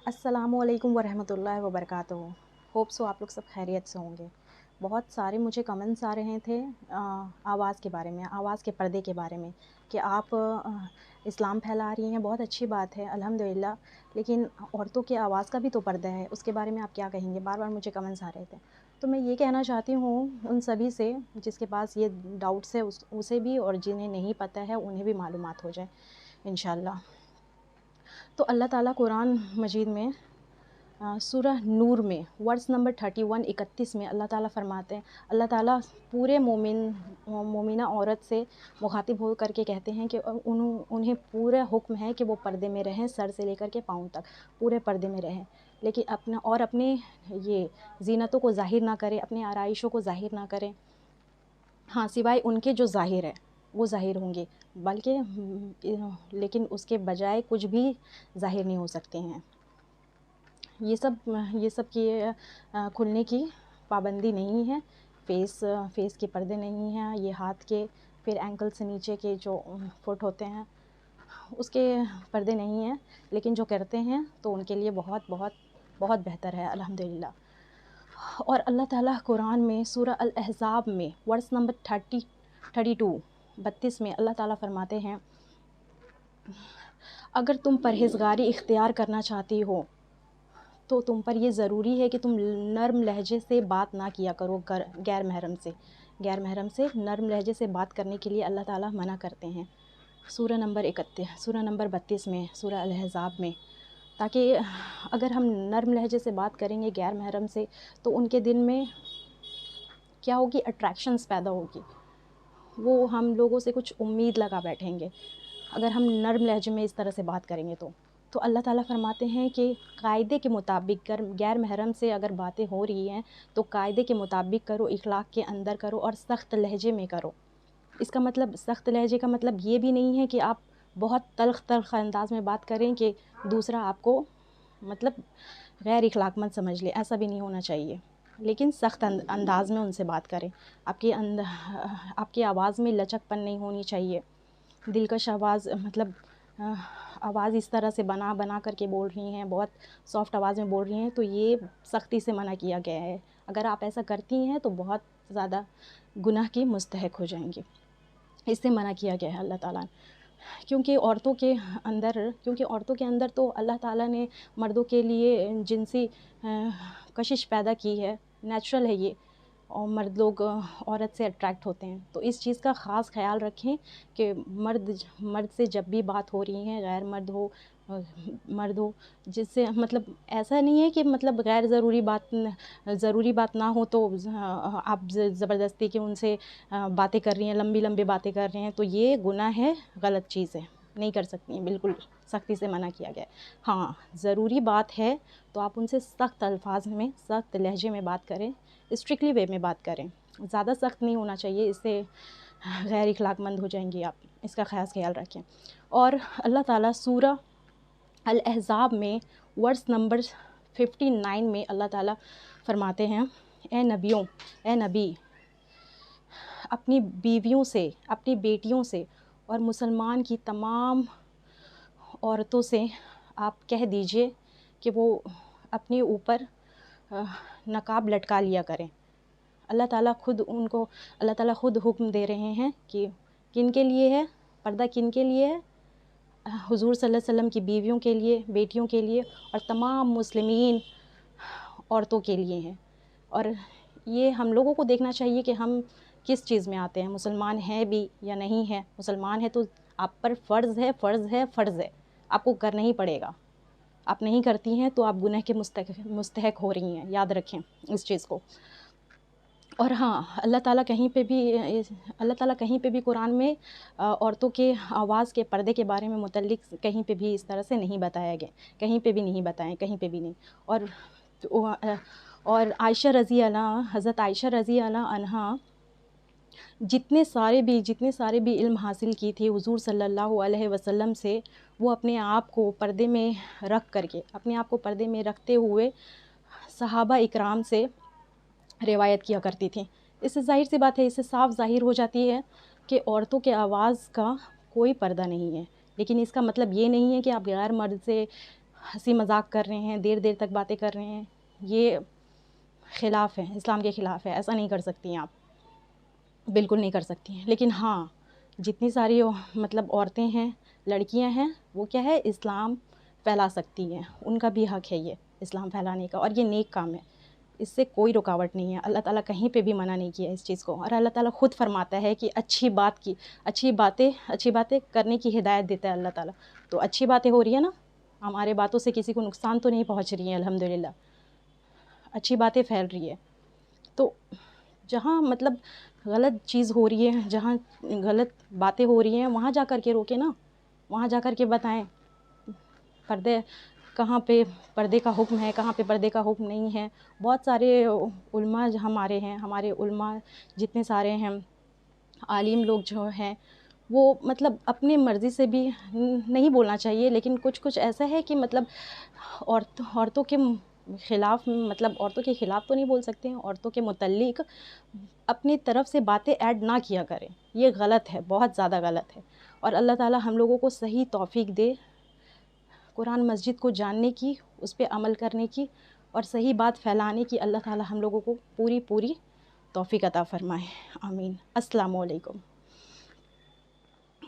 अस्सलामु अलैकुम वरहमतुल्लाहि वबरकातुहू। होप सो आप लोग सब खैरियत से होंगे। बहुत सारे मुझे कमेंट्स आ रहे थे आवाज़ के बारे में, आवाज़ के पर्दे के बारे में कि आप इस्लाम फैला रही हैं, बहुत अच्छी बात है अल्हम्दुलिल्लाह, लेकिन औरतों की आवाज़ का भी तो पर्दा है, उसके बारे में आप क्या कहेंगे? बार बार मुझे कमेंट्स आ रहे थे। तो मैं ये कहना चाहती हूँ उन सभी से जिसके पास ये डाउट्स है उसे भी, और जिन्हें नहीं पता है उन्हें भी मालूमात हो जाए इंशाअल्लाह। तो अल्लाह ताला कुरान मजीद में सूरह नूर में वर्स नंबर 31 में अल्लाह ताला फरमाते हैं, अल्लाह ताला पूरे मोमिना औरत से मुखातिब हो करके कहते हैं कि उन्हें पूरा हुक्म है कि वो पर्दे में रहें, सर से लेकर के पाँव तक पूरे पर्दे में रहें, लेकिन अपने ये ज़ीनतों को ज़ाहिर ना करें, अपने आराइशों को ज़ाहिर ना करें। हाँ, सिवाय उनके जो ज़ाहिर है वो ज़ाहिर होंगे, बल्कि लेकिन उसके बजाय कुछ भी ज़ाहिर नहीं हो सकते हैं। ये सब की खुलने की पाबंदी नहीं है। फेस के पर्दे नहीं हैं, ये हाथ के, फिर एंकल से नीचे के जो फुट होते हैं उसके पर्दे नहीं हैं, लेकिन जो करते हैं तो उनके लिए बहुत बहुत बहुत बेहतर है अल्हम्दुलिल्लाह। और अल्लाह ताला कुरान में सूरह अल अहज़ाब में वर्स नंबर 32 में अल्लाह ताला फरमाते हैं, अगर तुम परहेज़गारी इख्तियार करना चाहती हो तो तुम पर ये ज़रूरी है कि तुम नर्म लहजे से बात ना किया करो गैर महरम से नर्म लहजे से बात करने के लिए अल्लाह ताला मना करते हैं। सूरह नंबर 32 में सूरह अल अहज़ाब में, ताकि अगर हम नर्म लहजे से बात करेंगे गैर महरम से तो उनके दिन में क्या होगी, अट्रैक्शंस पैदा होगी, वो हम लोगों से कुछ उम्मीद लगा बैठेंगे अगर हम नर्म लहजे में इस तरह से बात करेंगे तो अल्लाह ताला फरमाते हैं कि कायदे के मुताबिक गैर महरम से अगर बातें हो रही हैं तो कायदे के मुताबिक करो, इखलाक के अंदर करो और सख्त लहजे में करो। इसका मतलब, सख्त लहजे का मतलब ये भी नहीं है कि आप बहुत तल्ख़ अंदाज़ में बात करें कि दूसरा आपको मतलब गैर इखलाकमंद समझ ले, ऐसा भी नहीं होना चाहिए, लेकिन सख्त अंदाज़ में उनसे बात करें। आपकी आवाज़ में लचकपन नहीं होनी चाहिए, दिलकश आवाज़, मतलब आवाज़ इस तरह से बना करके बोल रही हैं, बहुत सॉफ्ट आवाज़ में बोल रही हैं, तो ये सख्ती से मना किया गया है। अगर आप ऐसा करती हैं तो बहुत ज़्यादा गुनाह की मुस्तहक हो जाएंगी, इससे मना किया गया है अल्लाह ताला ने। क्योंकि औरतों के अंदर तो अल्लाह ताला ने मर्दों के लिए जिनसी कशिश पैदा की है, नेचुरल है ये, और मर्द लोग औरत से अट्रैक्ट होते हैं। तो इस चीज़ का ख़ास ख्याल रखें कि मर्द से जब भी बात हो रही है, गैर मर्द हो जिससे, मतलब ऐसा नहीं है कि मतलब गैर ज़रूरी बात ना हो तो आप ज़बरदस्ती के उनसे बातें कर रही हैं, लंबी बातें कर रहे हैं, तो ये गुनाह है, गलत चीज़ है, नहीं कर सकती हैं, बिल्कुल सख्ती से मना किया गया है। हाँ, ज़रूरी बात है तो आप उनसे सख्त अल्फाज में, सख्त लहजे में बात करें, स्ट्रिक्टली वे में बात करें, ज़्यादा सख्त नहीं होना चाहिए, इससे गैर इखलाकमंद हो जाएंगी आप, इसका ख़ास ख्याल रखें। और अल्लाह ताला सूरह अल अहज़ाब में वर्स नंबर 59 में अल्लाह ताला फरमाते हैं, ए नबी, अपनी बीवियों से, अपनी बेटियों से और मुसलमान की तमाम औरतों से आप कह दीजिए कि वो अपने ऊपर नकाब लटका लिया करें। अल्लाह ताला खुद हुक्म दे रहे हैं कि किन के लिए है पर्दा, किन के लिए है, हुज़ूर सल्लल्लाहु अलैहि वसल्लम की बीवियों के लिए, बेटियों के लिए और तमाम मुस्लिमीन औरतों के लिए हैं। और ये हम लोगों को देखना चाहिए कि हम किस चीज़ में आते हैं, मुसलमान हैं भी या नहीं है। मुसलमान है तो आप पर फ़र्ज़ है, आपको करना ही पड़ेगा। आप नहीं करती हैं तो आप गुनाह के मुस्तहक हो रही हैं, याद रखें इस चीज़ को। और हाँ, अल्लाह ताला कहीं पे भी कुरान में औरतों के आवाज़ के पर्दे के बारे में मुतल्लिक़ कहीं पे भी इस तरह से नहीं बताया गया, कहीं पे भी नहीं बताएं, कहीं पे भी नहीं। और हज़रत आयशा रज़ी अल्लाह अन्हा जितने सारे भी इल्म हासिल की थी हुज़ूर सल्लल्लाहु अलैहि वसल्लम से, वो अपने आप को पर्दे में रखते हुए सहाबा इकराम से रिवायत किया करती थी। इससे ज़ाहिर सी बात है, इससे साफ ज़ाहिर हो जाती है कि औरतों के आवाज़ का कोई पर्दा नहीं है। लेकिन इसका मतलब ये नहीं है कि आप गैर मर्द से ہنسی مذاق کر رہے ہیں، دیر دیر تک باتیں کر رہے ہیں، یہ خلاف ہے، اسلام کے خلاف ہے. ایسا نہیں کر سکتی ہیں آپ، بالکل نہیں کر سکتی ہیں. لیکن ہاں جتنی ساری مطلب عورتیں ہیں، لڑکیاں ہیں، وہ کیا ہے اسلام پھیلا سکتی ہیں، ان کا بھی حق ہے یہ اسلام پھیلانے کا، اور یہ نیک کام ہے، اس سے کوئی رکاوٹ نہیں ہے. اللہ تعالیٰ کہیں پہ بھی منع نہیں کیا اس چیز کو، اور اللہ تعالیٰ خود فرماتا ہے کہ اچھی باتیں کرنے کی ہدایت دیتا ہے اللہ تعالیٰ. تو اچھی باتیں ہو رہی ہیں نا، ہمارے باتوں سے کسی کو نقصان تو نہیں پہنچ رہی ہیں، الحمدللہ اچھی باتیں پھیل رہی ہے. تو جہاں مطلب غلط چیز ہو رہی ہے، جہاں غلط باتیں ہو رہی ہیں، وہاں جا کر کے روکیں نا، وہاں جا کر کے بتائیں پردے کہاں پہ پردے کا حکم ہے، کہاں پہ پردے کا حکم نہیں ہے. بہت سارے علماء ہمارے ہیں، ہمارے علماء جتنے سارے ہیں، عالم لوگ جو ہیں، وہ مطلب اپنی مرضی سے بھی نہیں بولنا چاہیے، لیکن کچھ ایسا ہے کہ مطلب عورتوں کے خلاف، مطلب عورتوں کے خلاف تو نہیں بول سکتے ہیں، عورتوں کے متعلق اپنی طرف سے باتیں ایڈ نہ کیا کریں. یہ غلط ہے، بہت زیادہ غلط ہے. اور اللہ تعالیٰ ہم لوگوں کو صحیح توفیق دے قرآن مسجد کو جاننے کی، اس پہ عمل کرنے کی، اور صحیح بات پھیلانے کی. اللہ تعالیٰ ہم لوگوں کو پوری توفیق عطا فرمائے. آمین. السلام علیکم.